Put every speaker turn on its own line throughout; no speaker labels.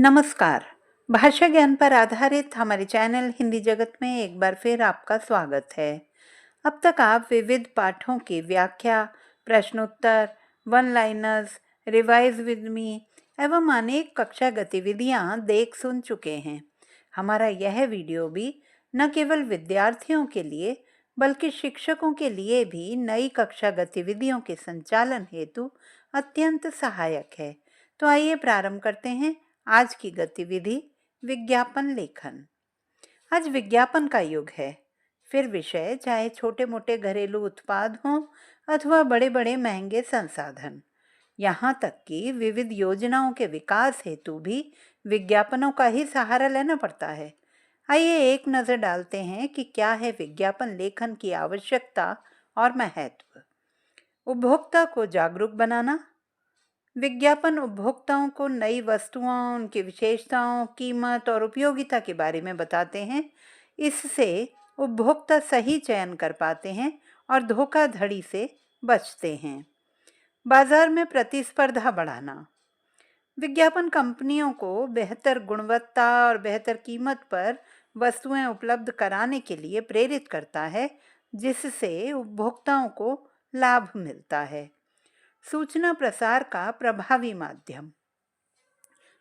नमस्कार। भाषा ज्ञान पर आधारित हमारे चैनल हिंदी जगत में एक बार फिर आपका स्वागत है। अब तक आप विविध पाठों की व्याख्या, प्रश्नोत्तर, one liners, revise with me एवं अनेक कक्षा गतिविधियां देख सुन चुके हैं। हमारा यह वीडियो भी न केवल विद्यार्थियों के लिए बल्कि शिक्षकों के लिए भी नई कक्षा गतिविधियों के संचालन हेतु अत्यंत सहायक है। तो आइए प्रारंभ करते हैं आज की गतिविधि विज्ञापन लेखन। आज विज्ञापन का युग है। फिर विषय चाहे छोटे मोटे घरेलू उत्पाद हों अथवा बड़े बड़े महंगे संसाधन, यहाँ तक कि विविध योजनाओं के विकास हेतु भी विज्ञापनों का ही सहारा लेना पड़ता है। आइए एक नज़र डालते हैं कि क्या है विज्ञापन लेखन की आवश्यकता और महत्व। उपभोक्ता को जागरूक बनाना। विज्ञापन उपभोक्ताओं को नई वस्तुओं, उनकी विशेषताओं, कीमत और उपयोगिता के बारे में बताते हैं। इससे उपभोक्ता सही चयन कर पाते हैं और धोखाधड़ी से बचते हैं। बाजार में प्रतिस्पर्धा बढ़ाना। विज्ञापन कंपनियों को बेहतर गुणवत्ता और बेहतर कीमत पर वस्तुएं उपलब्ध कराने के लिए प्रेरित करता है, जिससे उपभोक्ताओं को लाभ मिलता है। सूचना प्रसार का प्रभावी माध्यम।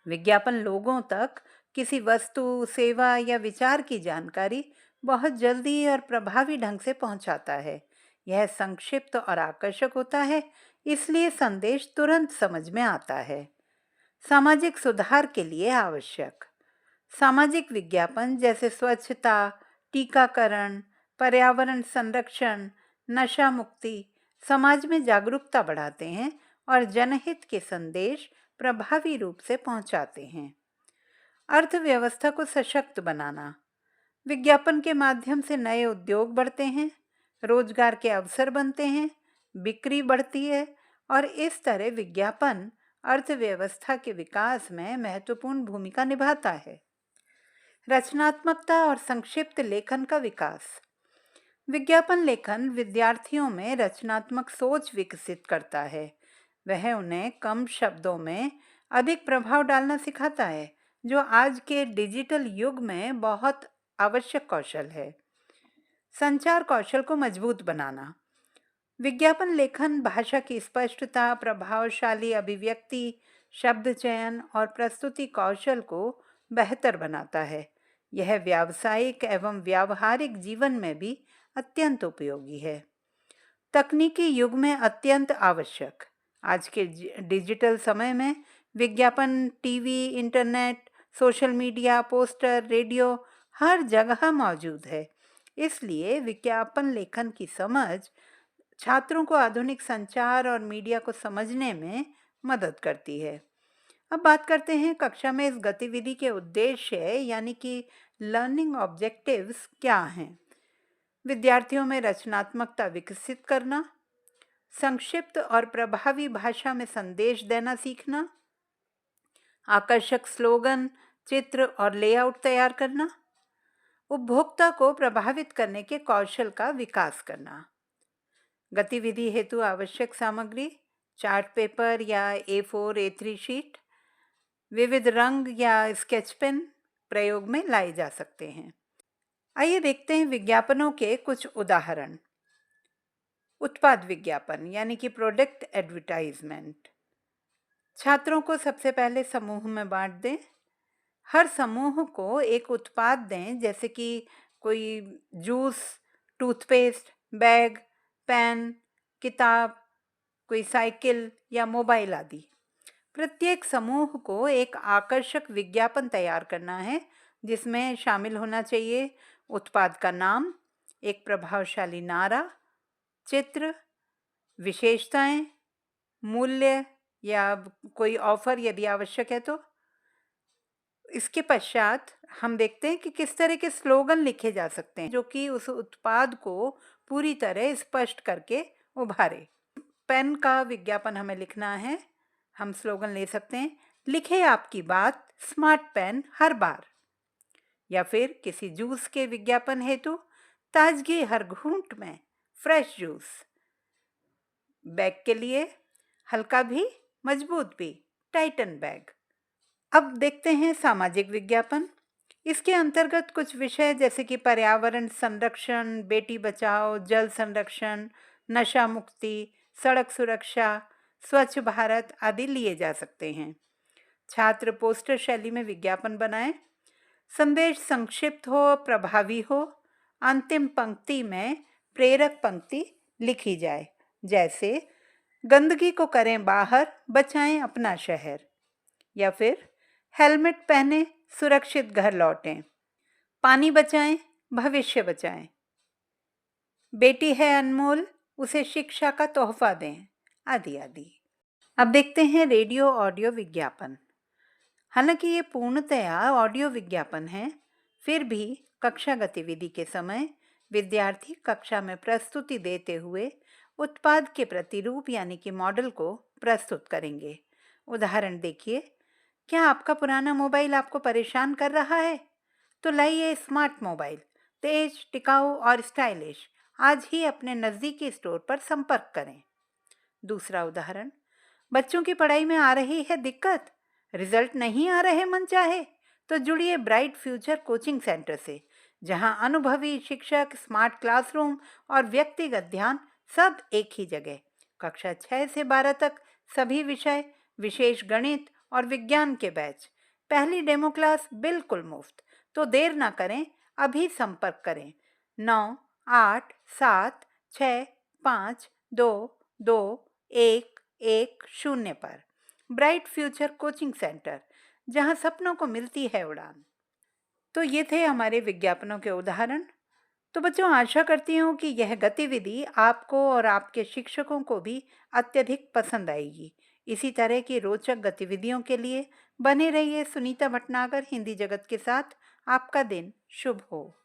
विज्ञापन लोगों तक किसी वस्तु, सेवा या विचार की जानकारी बहुत जल्दी और प्रभावी ढंग से पहुंचाता है। यह संक्षिप्त और आकर्षक होता है, इसलिए संदेश तुरंत समझ में आता है। सामाजिक सुधार के लिए आवश्यक। सामाजिक विज्ञापन जैसे स्वच्छता, टीकाकरण, पर्यावरण संरक्षण, नशा मुक्ति समाज में जागरूकता बढ़ाते हैं और जनहित के संदेश प्रभावी रूप से पहुंचाते हैं। अर्थव्यवस्था को सशक्त बनाना। विज्ञापन के माध्यम से नए उद्योग बढ़ते हैं, रोजगार के अवसर बनते हैं, बिक्री बढ़ती है और इस तरह विज्ञापन अर्थव्यवस्था के विकास में महत्वपूर्ण भूमिका निभाता है। रचनात्मकता और संक्षिप्त लेखन का विकास। विज्ञापन लेखन विद्यार्थियों में रचनात्मक सोच विकसित करता है। वह उन्हें कम शब्दों में अधिक प्रभाव डालना सिखाता है, जो आज के डिजिटल युग में बहुत आवश्यक कौशल है। संचार कौशल को मजबूत बनाना। विज्ञापन लेखन भाषा की स्पष्टता, प्रभावशाली अभिव्यक्ति, शब्द चयन और प्रस्तुति कौशल को बेहतर बनाता है। यह व्यावसायिक एवं व्यावहारिक जीवन में भी अत्यंत उपयोगी है। तकनीकी युग में अत्यंत आवश्यक। आज के डिजिटल समय में विज्ञापन TV, internet, social media, poster, radio हर जगह मौजूद है। इसलिए विज्ञापन लेखन की समझ छात्रों को आधुनिक संचार और मीडिया को समझने में मदद करती है। अब बात करते हैं कक्षा में इस गतिविधि के उद्देश्य यानी कि लर्निंग ऑब्जेक्टिव्स क्या हैं। विद्यार्थियों में रचनात्मकता विकसित करना, संक्षिप्त और प्रभावी भाषा में संदेश देना सीखना, आकर्षक स्लोगन, चित्र और लेआउट तैयार करना, उपभोक्ता को प्रभावित करने के कौशल का विकास करना। गतिविधि हेतु आवश्यक सामग्री: चार्ट पेपर या A4, A3 शीट, विविध रंग या स्केच पेन प्रयोग में लाए जा सकते हैं। आइए देखते हैं विज्ञापनों के कुछ उदाहरण। उत्पाद विज्ञापन यानी कि प्रोडक्ट एडवर्टाइजमेंट। छात्रों को सबसे पहले समूह में बांट दें। हर समूह को एक उत्पाद दें, जैसे कि कोई जूस, टूथपेस्ट, बैग, पेन, किताब, कोई साइकिल या मोबाइल आदि। प्रत्येक समूह को एक आकर्षक विज्ञापन तैयार करना है, जिसमें शामिल होना चाहिए उत्पाद का नाम, एक प्रभावशाली नारा, चित्र, विशेषताएं, मूल्य या कोई ऑफर यदि आवश्यक है तो। इसके पश्चात हम देखते हैं कि किस तरह के स्लोगन लिखे जा सकते हैं जो कि उस उत्पाद को पूरी तरह स्पष्ट करके उभारे। पेन का विज्ञापन हमें लिखना है। हम स्लोगन ले सकते हैं, लिखे आपकी बात, स्मार्ट पेन हर बार। या फिर किसी जूस के विज्ञापन हेतु, ताजगी हर घूंट में, फ्रेश जूस। बैग के लिए, हल्का भी मजबूत भी, टाइटन बैग। अब देखते हैं सामाजिक विज्ञापन। इसके अंतर्गत कुछ विषय जैसे कि पर्यावरण संरक्षण, बेटी बचाओ, जल संरक्षण, नशा मुक्ति, सड़क सुरक्षा, स्वच्छ भारत आदि लिए जा सकते हैं। छात्र पोस्टर शैली में विज्ञापन बनाएं। संदेश संक्षिप्त हो, प्रभावी हो। अंतिम पंक्ति में प्रेरक पंक्ति लिखी जाए, जैसे गंदगी को करें बाहर, बचाएं अपना शहर, या फिर हेलमेट पहने, सुरक्षित घर लौटें, पानी बचाएं, भविष्य बचाएं, बेटी है अनमोल, उसे शिक्षा का तोहफा दें, आदि आदि। अब देखते हैं रेडियो ऑडियो विज्ञापन। हालांकि ये पूर्णतया ऑडियो विज्ञापन है, फिर भी कक्षा गतिविधि के समय विद्यार्थी कक्षा में प्रस्तुति देते हुए उत्पाद के प्रतिरूप यानी कि मॉडल को प्रस्तुत करेंगे। उदाहरण देखिए, क्या आपका पुराना मोबाइल आपको परेशान कर रहा है? तो लाइए स्मार्ट मोबाइल, तेज, टिकाऊ और स्टाइलिश, आज ही अपने नज़दीकी स्टोर पर संपर्क करें। दूसरा उदाहरण, बच्चों की पढ़ाई में आ रही है दिक्कत, रिजल्ट नहीं आ रहे मनचाहे, तो जुड़िए ब्राइट फ्यूचर कोचिंग सेंटर से, जहां अनुभवी शिक्षक, स्मार्ट क्लासरूम और व्यक्तिगत ध्यान सब एक ही जगह। कक्षा 6 से 12 तक सभी विषय, विशेष गणित और विज्ञान के बैच। पहली डेमो क्लास बिल्कुल मुफ्त। तो देर ना करें, अभी संपर्क करें 9876522110 पर। ब्राइट फ्यूचर कोचिंग सेंटर, जहां सपनों को मिलती है उड़ान। तो ये थे हमारे विज्ञापनों के उदाहरण। तो बच्चों, आशा करती हूँ कि यह गतिविधि आपको और आपके शिक्षकों को भी अत्यधिक पसंद आएगी। इसी तरह की रोचक गतिविधियों के लिए बने रहिए सुनीता भटनागर हिंदी जगत के साथ। आपका दिन शुभ हो।